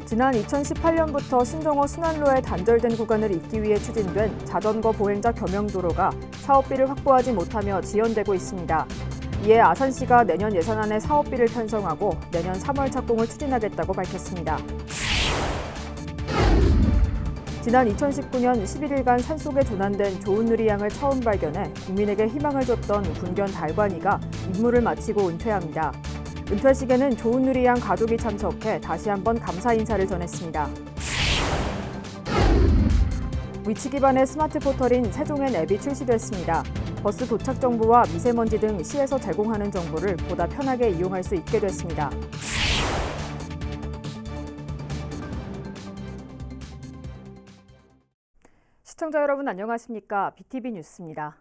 지난 2018년부터 신정호 순환로에 단절된 구간을 잇기 위해 추진된 자전거 보행자 겸용도로가 사업비를 확보하지 못하며 지연되고 있습니다. 이에 아산시가 내년 예산안에 사업비를 편성하고 내년 3월 착공을 추진하겠다고 밝혔습니다. 지난 2019년 11일간 산속에 조난된 조은누리양을 처음 발견해 국민에게 희망을 줬던 군견 달관이가 임무를 마치고 은퇴합니다. 은퇴식에는 조은누리양 가족이 참석해 다시 한번 감사 인사를 전했습니다. 위치 기반의 스마트 포털인 세종엔 앱이 출시됐습니다. 버스 도착 정보와 미세먼지 등 시에서 제공하는 정보를 보다 편하게 이용할 수 있게 됐습니다. 시청자 여러분 안녕하십니까? BTV 뉴스입니다.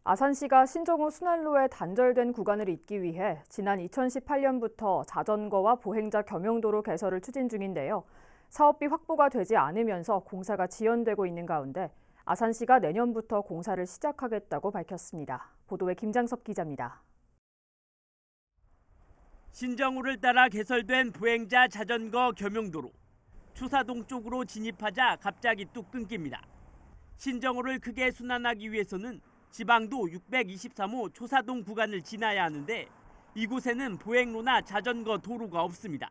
아산시가 신정호 순환로에 단절된 구간을 잇기 위해 지난 2018년부터 자전거와 보행자 겸용도로 개설을 추진 중인데요. 사업비 확보가 되지 않으면서 공사가 지연되고 있는 가운데 아산시가 내년부터 공사를 시작하겠다고 밝혔습니다. 보도에 김장섭 기자입니다. 신정호를 따라 개설된 보행자 자전거 겸용도로. 추사동 쪽으로 진입하자 갑자기 뚝 끊깁니다. 신정호를 크게 순환하기 위해서는 지방도 623호 초사동 구간을 지나야 하는데 이곳에는 보행로나 자전거 도로가 없습니다.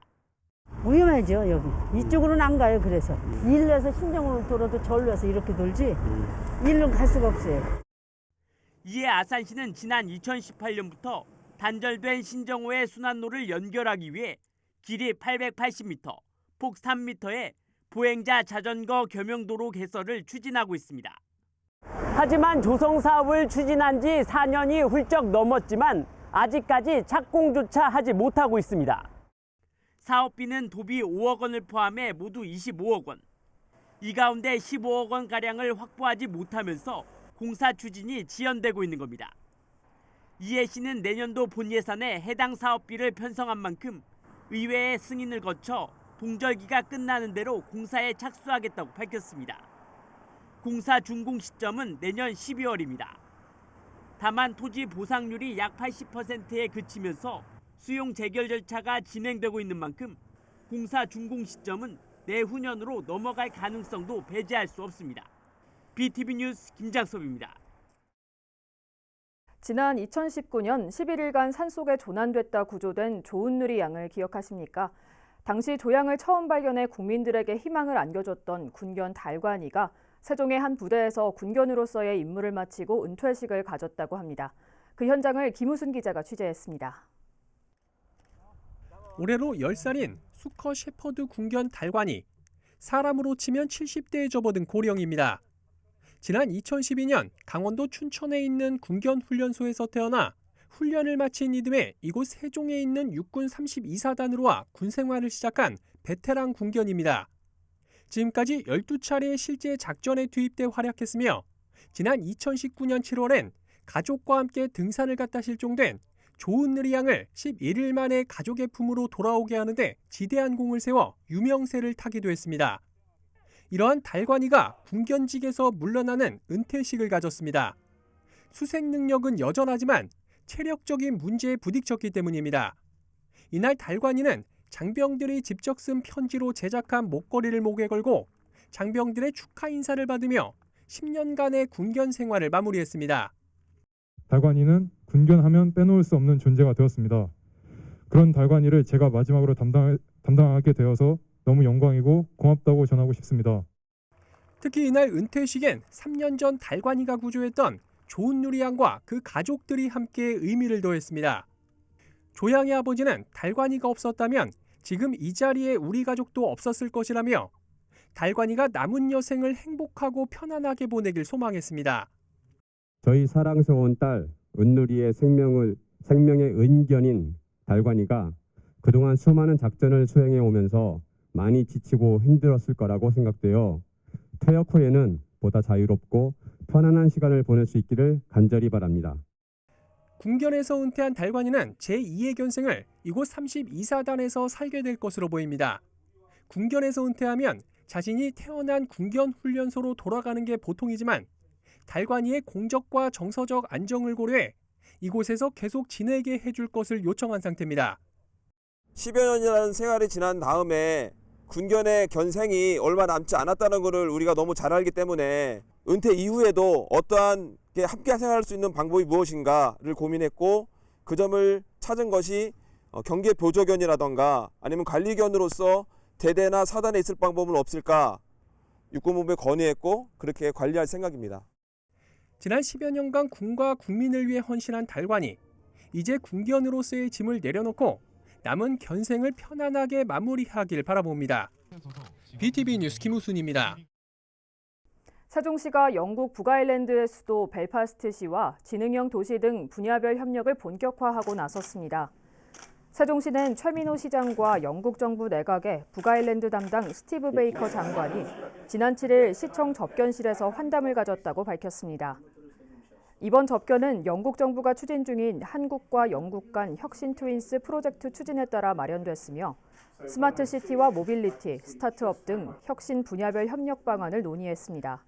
위험하죠, 여기. 이쪽으로는 안 가요, 그래서. 일로에서 신정으로 돌아도 절로 해서 이렇게 돌지, 일로 갈 수가 없어요. 이에 아산시는 지난 2018년부터 단절된 신정호의 순환로를 연결하기 위해 길이 880m, 폭 3m의 보행자 자전거 겸용도로 개설을 추진하고 있습니다. 하지만 조성 사업을 추진한 지 4년이 훌쩍 넘었지만 아직까지 착공조차 하지 못하고 있습니다. 사업비는 도비 5억 원을 포함해 모두 25억 원. 이 가운데 15억 원가량을 확보하지 못하면서 공사 추진이 지연되고 있는 겁니다. 이해 씨는 내년도 본 예산에 해당 사업비를 편성한 만큼 의회의 승인을 거쳐 동절기가 끝나는 대로 공사에 착수하겠다고 밝혔습니다. 공사 준공 시점은 내년 12월입니다. 다만 토지 보상률이 약 80%에 그치면서 수용 재결 절차가 진행되고 있는 만큼 공사 준공 시점은 내후년으로 넘어갈 가능성도 배제할 수 없습니다. BTV 뉴스 김장섭입니다. 지난 2019년 11일간 산속에 조난됐다 구조된 조은누리양을 기억하십니까? 당시 조양을 처음 발견해 국민들에게 희망을 안겨줬던 군견 달관이가 세종의 한 부대에서 군견으로서의 임무를 마치고 은퇴식을 가졌다고 합니다. 그 현장을 김우순 기자가 취재했습니다. 올해로 10살인 수컷 shepherd 군견 달관이 사람으로 치면 70대에 접어든 고령입니다. 지난 2012년 강원도 춘천에 있는 군견 훈련소에서 태어나 훈련을 마친 이듬해 이곳 세종에 있는 육군 32사단으로 군 생활을 시작한 베테랑 군견입니다. 지금까지 12차례의 실제 작전에 투입돼 활약했으며 지난 2019년 7월엔 가족과 함께 등산을 갔다 실종된 조은누리양을 11일 만에 가족의 품으로 돌아오게 하는데 지대한 공을 세워 유명세를 타기도 했습니다. 이러한 달관이가 군견직에서 물러나는 은퇴식을 가졌습니다. 수색 능력은 여전하지만 체력적인 문제에 부딪혔기 때문입니다. 이날 달관이는 장병들이 직접 쓴 편지로 제작한 목걸이를 목에 걸고 장병들의 축하 인사를 받으며 10년간의 군견 생활을 마무리했습니다. 달관이는 군견하면 빼놓을 수 없는 존재가 되었습니다. 그런 달관이를 제가 마지막으로 담당하게 되어서 너무 영광이고 고맙다고 전하고 싶습니다. 특히 이날 은퇴식엔 3년 전 달관이가 구조했던 조은누리양과 그 가족들이 함께 의미를 더했습니다. 조양의 아버지는 달관이가 없었다면 지금 이 자리에 우리 가족도 없었을 것이라며 달관이가 남은 여생을 행복하고 편안하게 보내길 소망했습니다. 저희 사랑스러운 딸 은누리의 생명의 은견인 달관이가 그동안 수많은 작전을 수행해 오면서 많이 지치고 힘들었을 거라고 생각되어 퇴역 후에는 보다 자유롭고 편안한 시간을 보낼 수 있기를 간절히 바랍니다. 군견에서 은퇴한 달관이는 제2의 견생을 이곳 32사단에서 살게 될 것으로 보입니다. 군견에서 은퇴하면 자신이 태어난 군견 훈련소로 돌아가는 게 보통이지만 달관이의 공적과 정서적 안정을 고려해 이곳에서 계속 지내게 해줄 것을 요청한 상태입니다. 10여 년이라는 생활이 지난 다음에 군견의 견생이 얼마 남지 않았다는 것을 우리가 너무 잘 알기 때문에 은퇴 이후에도 어떠한 함께 생활할 수 있는 방법이 무엇인가를 고민했고 그 점을 찾은 것이 경계 보조견이라던가 아니면 관리견으로서 대대나 사단에 있을 방법은 없을까 육군본부에 건의했고 그렇게 관리할 생각입니다. 지난 10여 년간 군과 국민을 위해 헌신한 달관이 이제 군견으로서의 짐을 내려놓고 남은 견생을 편안하게 마무리하길 바라봅니다. BTV 뉴스 김우순입니다. 세종시가 영국 북아일랜드의 수도 벨파스트시와 지능형 도시 등 분야별 협력을 본격화하고 나섰습니다. 세종시는 최민호 시장과 영국 정부 내각의 북아일랜드 담당 스티브 베이커 장관이 지난 7일 시청 접견실에서 환담을 가졌다고 밝혔습니다. 이번 접견은 영국 정부가 추진 중인 한국과 영국 간 혁신 트윈스 프로젝트 추진에 따라 마련됐으며 스마트 시티와 모빌리티, 스타트업 등 혁신 분야별 협력 방안을 논의했습니다.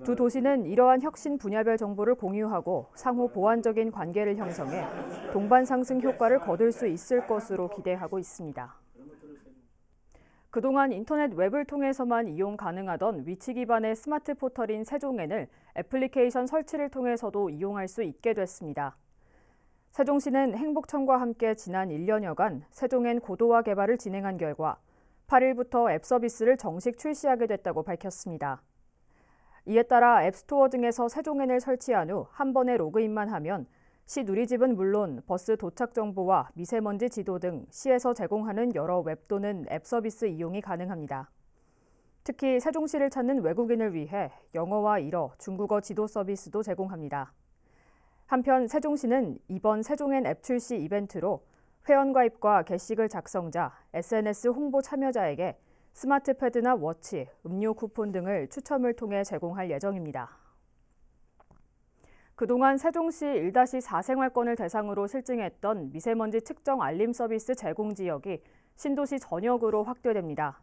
두 도시는 이러한 혁신 분야별 정보를 공유하고 상호 보완적인 관계를 형성해 동반 상승 효과를 거둘 수 있을 것으로 기대하고 있습니다. 그동안 인터넷 웹을 통해서만 이용 가능하던 위치 기반의 스마트 포털인 세종엔을 애플리케이션 설치를 통해서도 이용할 수 있게 됐습니다. 세종시는 행복청과 함께 지난 1년여간 세종엔 고도화 개발을 진행한 결과 8일부터 앱 서비스를 정식 출시하게 됐다고 밝혔습니다. 이에 따라 앱스토어 등에서 세종엔을 설치한 후 한 번에 로그인만 하면 시 누리집은 물론 버스 도착 정보와 미세먼지 지도 등 시에서 제공하는 여러 웹 또는 앱 서비스 이용이 가능합니다. 특히 세종시를 찾는 외국인을 위해 영어와 일어, 중국어 지도 서비스도 제공합니다. 한편 세종시는 이번 세종엔 앱 출시 이벤트로 회원가입과 게시글 작성자, SNS 홍보 참여자에게 스마트 패드나 워치, 음료 쿠폰 등을 추첨을 통해 제공할 예정입니다. 그동안 세종시 1-4 생활권을 대상으로 실증했던 미세먼지 측정 알림 서비스 제공 지역이 신도시 전역으로 확대됩니다.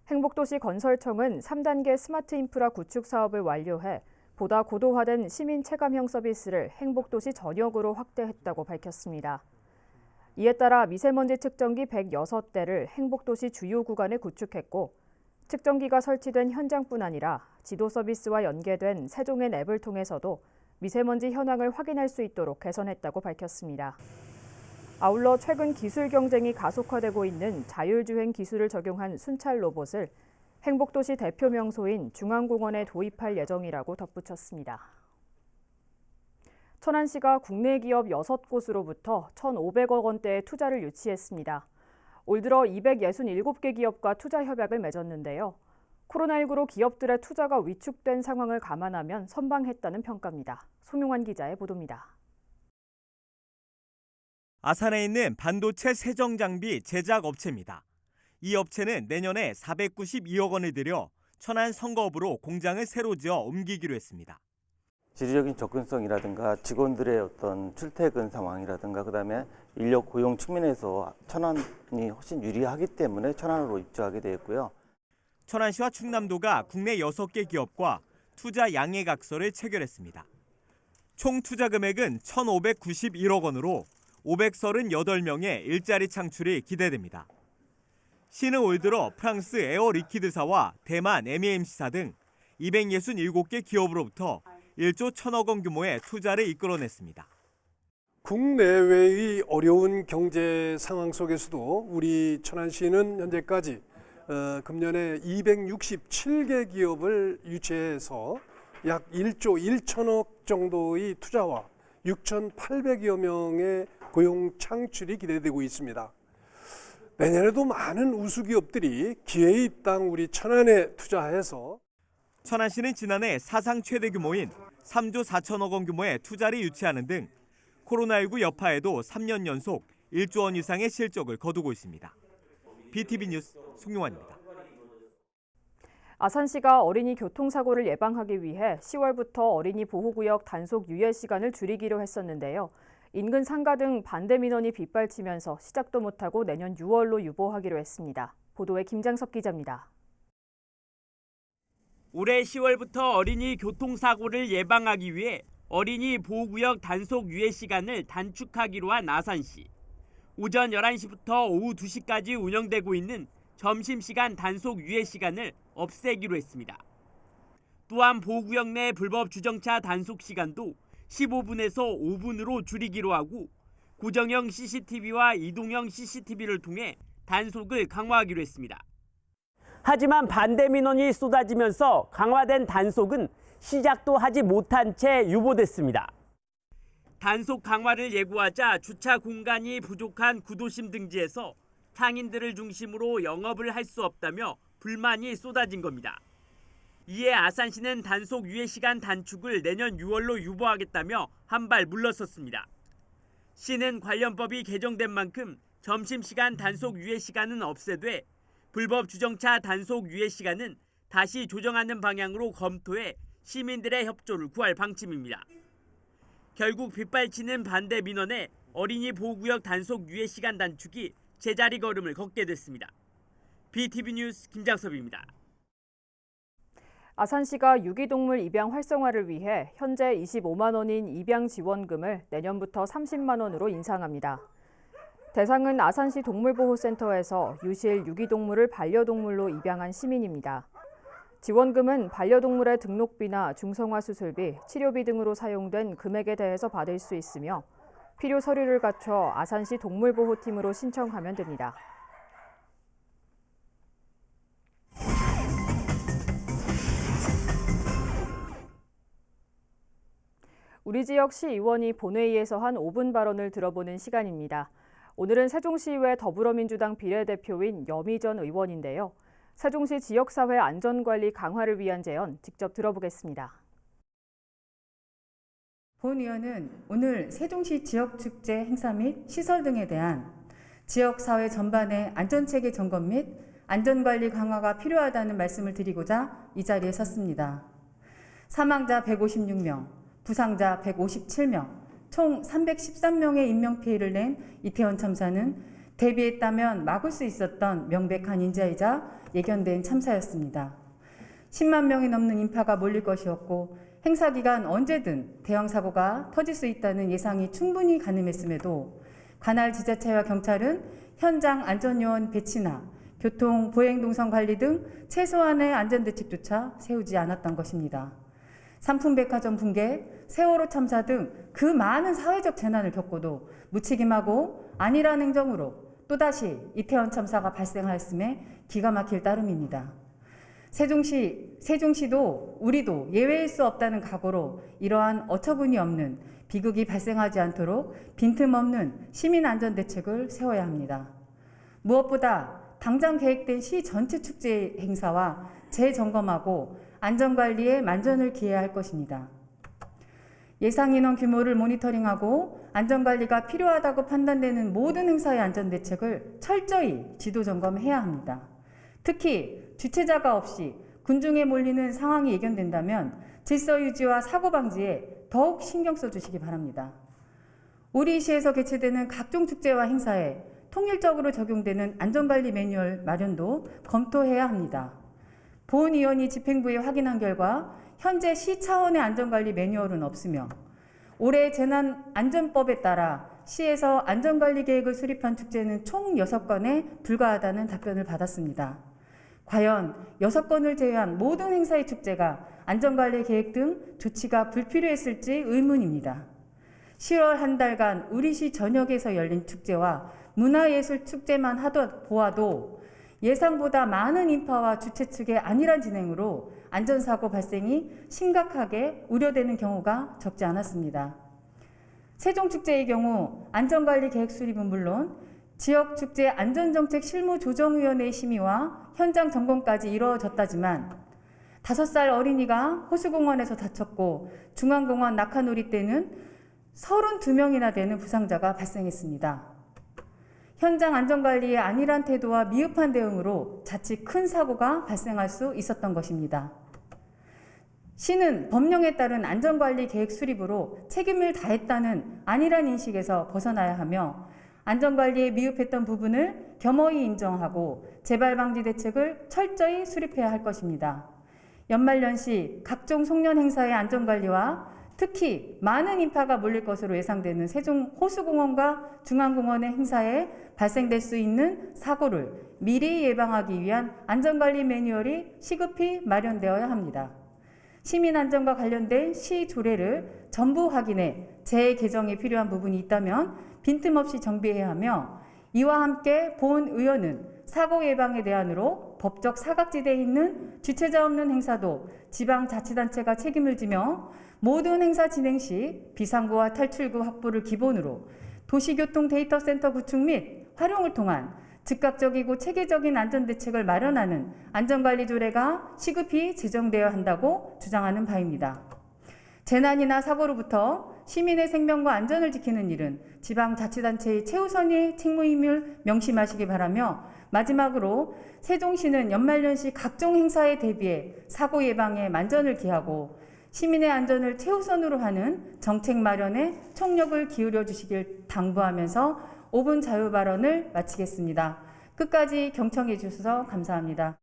행복도시 건설청은 3단계 스마트 인프라 구축 사업을 완료해 보다 고도화된 시민 체감형 서비스를 행복도시 전역으로 확대했다고 밝혔습니다. 이에 따라 미세먼지 측정기 106대를 행복도시 주요 구간에 구축했고 측정기가 설치된 현장뿐 아니라 지도 서비스와 연계된 세종엔 앱을 통해서도 미세먼지 현황을 확인할 수 있도록 개선했다고 밝혔습니다. 아울러 최근 기술 경쟁이 가속화되고 있는 자율주행 기술을 적용한 순찰 로봇을 행복도시 대표 명소인 중앙공원에 도입할 예정이라고 덧붙였습니다. 천안시가 국내 기업 6곳으로부터 1,500억 원대의 투자를 유치했습니다. 올 들어 267개 기업과 투자 협약을 맺었는데요. 코로나19로 기업들의 투자가 위축된 상황을 감안하면 선방했다는 평가입니다. 송용환 기자의 보도입니다. 아산에 있는 반도체 세정 장비 제작 업체입니다. 이 업체는 내년에 492억 원을 들여 천안 성거읍으로 공장을 새로 지어 옮기기로 했습니다. 지리적인 접근성이라든가 직원들의 어떤 출퇴근 상황이라든가 그다음에 인력 고용 측면에서 천안이 훨씬 유리하기 때문에 천안으로 입주하게 되었고요. 천안시와 충남도가 국내 6개 기업과 투자 양해각서를 체결했습니다. 총 투자 금액은 1,591억 원으로 538명의 일자리 창출이 기대됩니다. 시는 올 들어 프랑스 에어 리퀴드사와 대만 MEMC사 등 267개 기업으로부터 1조 1,000억 원 규모의 투자를 이끌어냈습니다. 국내외의 어려운 경제 상황 속에서도 우리 천안시는 현재까지 금년에 267개 기업을 유치해서 약 1조 1천억 정도의 투자와 6,800여 명의 고용 창출이 기대되고 있습니다. 내년에도 많은 우수기업들이 기회의 땅 우리 천안에 투자해서 천안시는 지난해 사상 최대 규모인 3조 4천억 원 규모의 투자를 유치하는 등 코로나19 여파에도 3년 연속 1조 원 이상의 실적을 거두고 있습니다. BTV 뉴스 송용환입니다. 아산시가 어린이 교통사고를 예방하기 위해 10월부터 어린이 보호구역 단속 유예 시간을 줄이기로 했었는데요. 인근 상가 등 반대 민원이 빗발치면서 시작도 못하고 내년 6월로 유보하기로 했습니다. 보도에 김장섭 기자입니다. 올해 10월부터 어린이 교통사고를 예방하기 위해 어린이 보호구역 단속 유예 시간을 단축하기로 한 아산시. 오전 11시부터 오후 2시까지 운영되고 있는 점심시간 단속 유예 시간을 없애기로 했습니다. 또한 보호구역 내 불법 주정차 단속 시간도 15분에서 5분으로 줄이기로 하고 고정형 CCTV와 이동형 CCTV를 통해 단속을 강화하기로 했습니다. 하지만 반대 민원이 쏟아지면서 강화된 단속은 시작도 하지 못한 채 유보됐습니다. 단속 강화를 예고하자 주차 공간이 부족한 구도심 등지에서 상인들을 중심으로 영업을 할 수 없다며 불만이 쏟아진 겁니다. 이에 아산시는 단속 유예 시간 단축을 내년 6월로 유보하겠다며 한발 물러섰습니다. 시는 관련법이 개정된 만큼 점심시간 단속 유예 시간은 없애되 불법 주정차 단속 유예 시간은 다시 조정하는 방향으로 검토해 시민들의 협조를 구할 방침입니다. 결국 빗발치는 반대 민원에 어린이 보호구역 단속 유예 시간 단축이 제자리 걸음을 걷게 됐습니다. BTV 뉴스 김장섭입니다. 아산시가 유기동물 입양 활성화를 위해 현재 25만 원인 입양 지원금을 내년부터 30만 원으로 인상합니다. 대상은 아산시 동물보호센터에서 유실 유기동물을 반려동물로 입양한 시민입니다. 지원금은 반려동물의 등록비나 중성화 수술비, 치료비 등으로 사용된 금액에 대해서 받을 수 있으며 필요 서류를 갖춰 아산시 동물보호팀으로 신청하면 됩니다. 우리 지역 시의원이 본회의에서 한 5분 발언을 들어보는 시간입니다. 오늘은 세종시의회 더불어민주당 비례대표인 여미전 의원인데요. 세종시 지역사회 안전관리 강화를 위한 제안 직접 들어보겠습니다. 본 의원은 오늘 세종시 지역축제 행사 및 시설 등에 대한 지역사회 전반의 안전체계 점검 및 안전관리 강화가 필요하다는 말씀을 드리고자 이 자리에 섰습니다. 사망자 156명, 부상자 157명, 총 313명의 인명피해를 낸 이태원 참사는 대비했다면 막을 수 있었던 명백한 인자이자 예견된 참사였습니다. 10만 명이 넘는 인파가 몰릴 것이었고 행사 기간 언제든 대형 사고가 터질 수 있다는 예상이 충분히 가늠했음에도 관할 지자체와 경찰은 현장 안전요원 배치나 교통, 보행동선 관리 등 최소한의 안전대책조차 세우지 않았던 것입니다. 삼풍백화점 붕괴, 세월호 참사 등 그 많은 사회적 재난을 겪고도 무책임하고 안일한 행정으로 또다시 이태원 참사가 발생하였음에 기가 막힐 따름입니다. 세종시도 우리도 예외일 수 없다는 각오로 이러한 어처구니 없는 비극이 발생하지 않도록 빈틈없는 시민안전대책을 세워야 합니다. 무엇보다 당장 계획된 시 전체 축제 행사와 재점검하고 안전관리에 만전을 기해야 할 것입니다. 예상인원 규모를 모니터링하고 안전관리가 필요하다고 판단되는 모든 행사의 안전대책을 철저히 지도점검해야 합니다. 특히 주최자가 없이 군중에 몰리는 상황이 예견된다면 질서 유지와 사고 방지에 더욱 신경 써주시기 바랍니다. 우리 시에서 개최되는 각종 축제와 행사에 통일적으로 적용되는 안전관리 매뉴얼 마련도 검토해야 합니다. 본 의원이 집행부에 확인한 결과 현재 시 차원의 안전관리 매뉴얼은 없으며 올해 재난안전법에 따라 시에서 안전관리 계획을 수립한 축제는 총 6건에 불과하다는 답변을 받았습니다. 과연 6건을 제외한 모든 행사의 축제가 안전관리 계획 등 조치가 불필요했을지 의문입니다. 10월 한 달간 우리 시 전역에서 열린 축제와 문화예술 축제만 보아도 예상보다 많은 인파와 주최 측의 안일한 진행으로 안전사고 발생이 심각하게 우려되는 경우가 적지 않았습니다. 세종축제의 경우 안전관리 계획 수립은 물론 지역축제 안전정책 실무조정위원회의 심의와 현장 점검까지 이루어졌다지만 5살 어린이가 호수공원에서 다쳤고 중앙공원 낙하놀이 때는 32명이나 되는 부상자가 발생했습니다. 현장 안전관리의 안일한 태도와 미흡한 대응으로 자칫 큰 사고가 발생할 수 있었던 것입니다. 시는 법령에 따른 안전관리 계획 수립으로 책임을 다했다는 안일한 인식에서 벗어나야 하며 안전관리에 미흡했던 부분을 겸허히 인정하고 재발 방지 대책을 철저히 수립해야 할 것입니다. 연말연시 각종 송년 행사의 안전관리와 특히 많은 인파가 몰릴 것으로 예상되는 세종 호수공원과 중앙공원의 행사에 발생될 수 있는 사고를 미리 예방하기 위한 안전관리 매뉴얼이 시급히 마련되어야 합니다. 시민 안전과 관련된 시 조례를 전부 확인해 재개정이 필요한 부분이 있다면 빈틈없이 정비해야 하며, 이와 함께 본 의원은 사고 예방의 대안으로 법적 사각지대에 있는 주체자 없는 행사도 지방자치단체가 책임을 지며 모든 행사 진행 시 비상구와 탈출구 확보를 기본으로 도시교통 데이터센터 구축 및 활용을 통한 즉각적이고 체계적인 안전대책을 마련하는 안전관리 조례가 시급히 제정되어야 한다고 주장하는 바입니다. 재난이나 사고로부터 시민의 생명과 안전을 지키는 일은 지방자치단체의 최우선의 책무임을 명심하시기 바라며, 마지막으로 세종시는 연말연시 각종 행사에 대비해 사고 예방에 만전을 기하고 시민의 안전을 최우선으로 하는 정책 마련에 총력을 기울여 주시길 당부하면서 5분 자유 발언을 마치겠습니다. 끝까지 경청해 주셔서 감사합니다.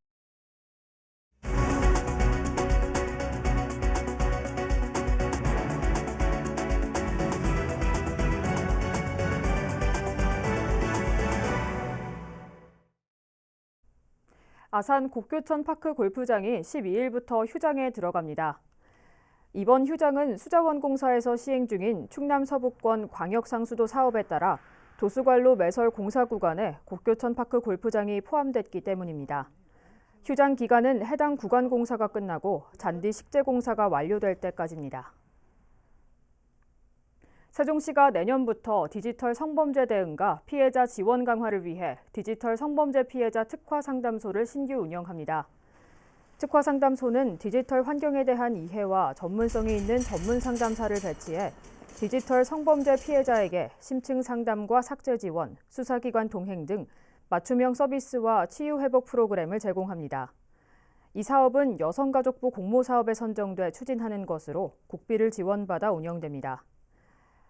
아산 곡교천 파크 골프장이 12일부터 휴장에 들어갑니다. 이번 휴장은 수자원공사에서 시행 중인 충남 서북권 광역상수도 사업에 따라 도수관로 매설 공사 구간에 곡교천 파크 골프장이 포함됐기 때문입니다. 휴장 기간은 해당 구간 공사가 끝나고 잔디 식재 공사가 완료될 때까지입니다. 세종시가 내년부터 디지털 성범죄 대응과 피해자 지원 강화를 위해 디지털 성범죄 피해자 특화 상담소를 신규 운영합니다. 특화 상담소는 디지털 환경에 대한 이해와 전문성이 있는 전문 상담사를 배치해 디지털 성범죄 피해자에게 심층 상담과 삭제 지원, 수사기관 동행 등 맞춤형 서비스와 치유 회복 프로그램을 제공합니다. 이 사업은 여성가족부 공모사업에 선정돼 추진하는 것으로 국비를 지원받아 운영됩니다.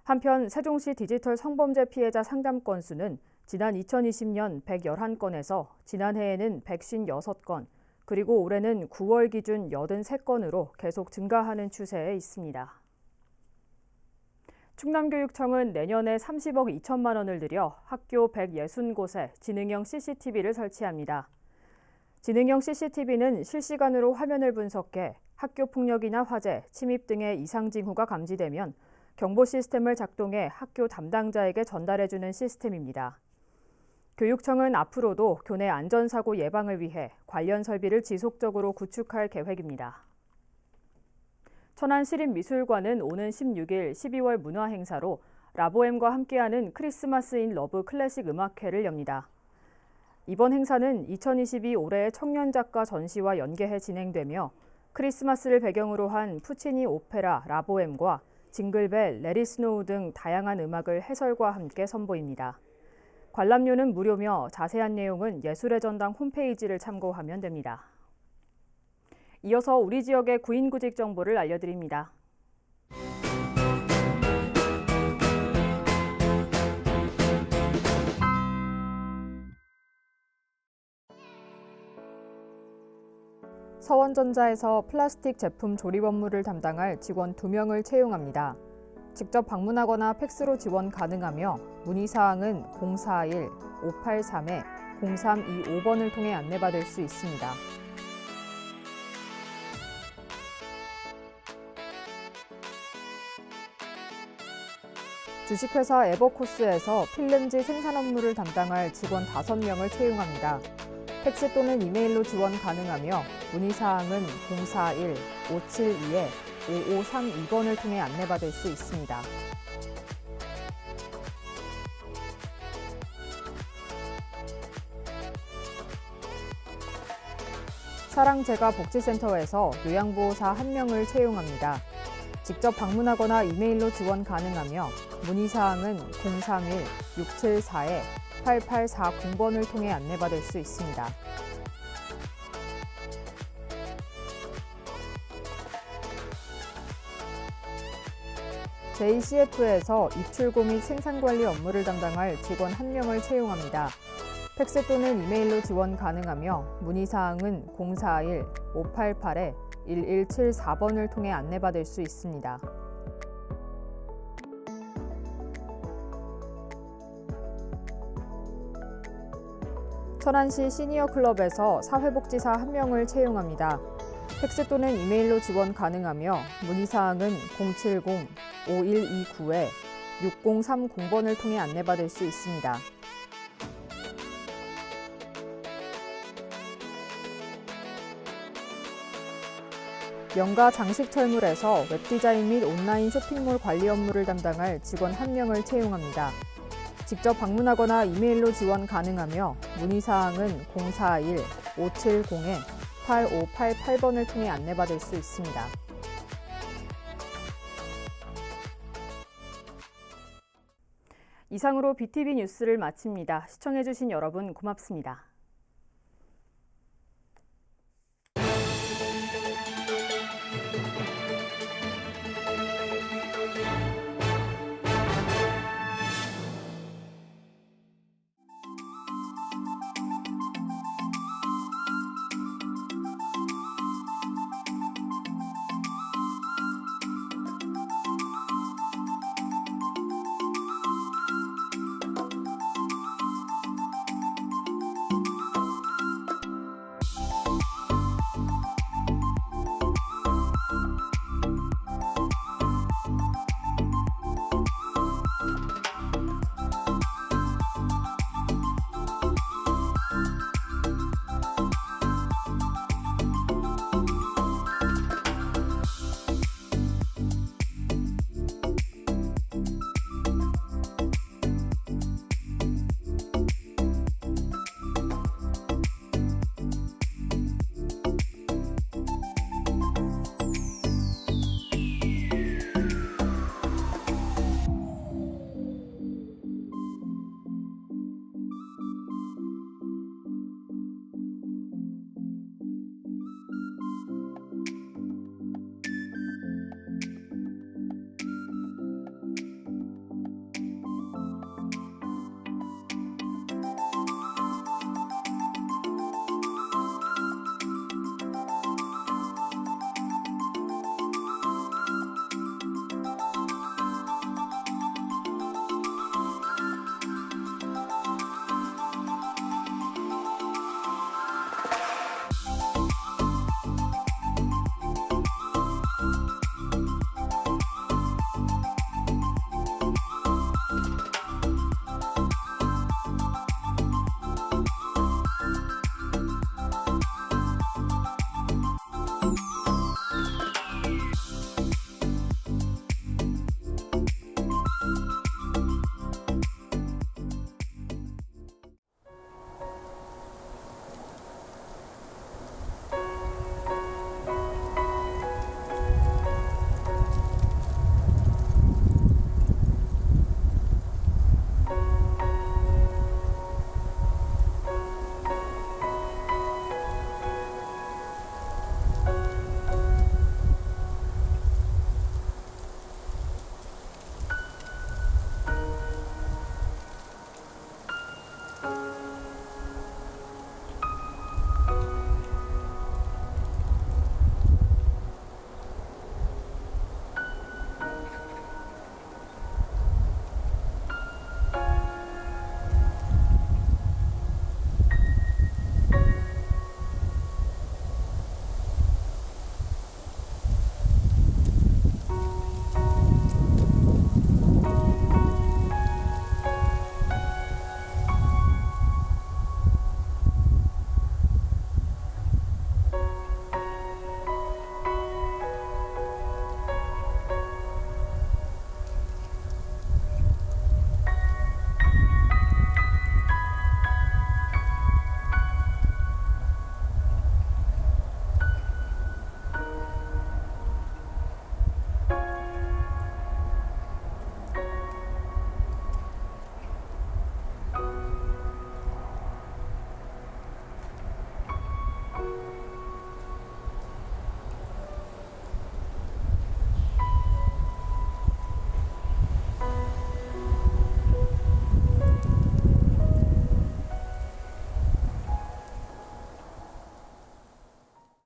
한편 세종시 디지털 성범죄 피해자 상담 건수는 지난 2020년 111건에서 지난해에는 156건, 그리고 올해는 9월 기준 83건으로 계속 증가하는 추세에 있습니다. 충남교육청은 내년에 30억 2천만 원을 들여 학교 160곳에 지능형 CCTV를 설치합니다. 지능형 CCTV는 실시간으로 화면을 분석해 학교 폭력이나 화재, 침입 등의 이상 징후가 감지되면 경보 시스템을 작동해 학교 담당자에게 전달해주는 시스템입니다. 교육청은 앞으로도 교내 안전사고 예방을 위해 관련 설비를 지속적으로 구축할 계획입니다. 천안시립미술관은 오는 16일 12월 문화행사로 라보엠과 함께하는 크리스마스 인 러브 클래식 음악회를 엽니다. 이번 행사는 2022 올해의 청년작가 전시와 연계해 진행되며 크리스마스를 배경으로 한 푸치니 오페라 라보엠과 징글벨, 레리 스노우 등 다양한 음악을 해설과 함께 선보입니다. 관람료는 무료며 자세한 내용은 예술의 전당 홈페이지를 참고하면 됩니다. 이어서 우리 지역의 구인구직 정보를 알려드립니다. 서원전자에서 플라스틱 제품 조립 업무를 담당할 직원 2명을 채용합니다. 직접 방문하거나 팩스로 지원 가능하며 문의사항은 041-583-0325번을 통해 안내받을 수 있습니다. 주식회사 에버코스에서 필름지 생산 업무를 담당할 직원 5명을 채용합니다. 팩스 또는 이메일로 지원 가능하며 문의사항은 041-572-5532번을 통해 안내받을 수 있습니다. 사랑제가복지센터에서 요양보호사 1명을 채용합니다. 직접 방문하거나 이메일로 지원 가능하며 문의사항은 031-674-8840번을 통해 안내받을 수 있습니다. JCF에서 입출고 및 생산관리 업무를 담당할 직원 1명을 채용합니다. 팩스 또는 이메일로 지원 가능하며 문의사항은 041-588-1174번을 통해 안내받을 수 있습니다. 천안시 시니어 클럽에서 사회복지사 1명을 채용합니다. 팩스 또는 이메일로 지원 가능하며 문의사항은 070-5129-6030번을 통해 안내받을 수 있습니다. 명가 장식철물에서 웹디자인 및 온라인 쇼핑몰 관리 업무를 담당할 직원 1명을 채용합니다. 직접 방문하거나 이메일로 지원 가능하며 문의사항은 041-570-8588번을 통해 안내받을 수 있습니다. 이상으로 BTV 뉴스를 마칩니다. 시청해주신 여러분 고맙습니다.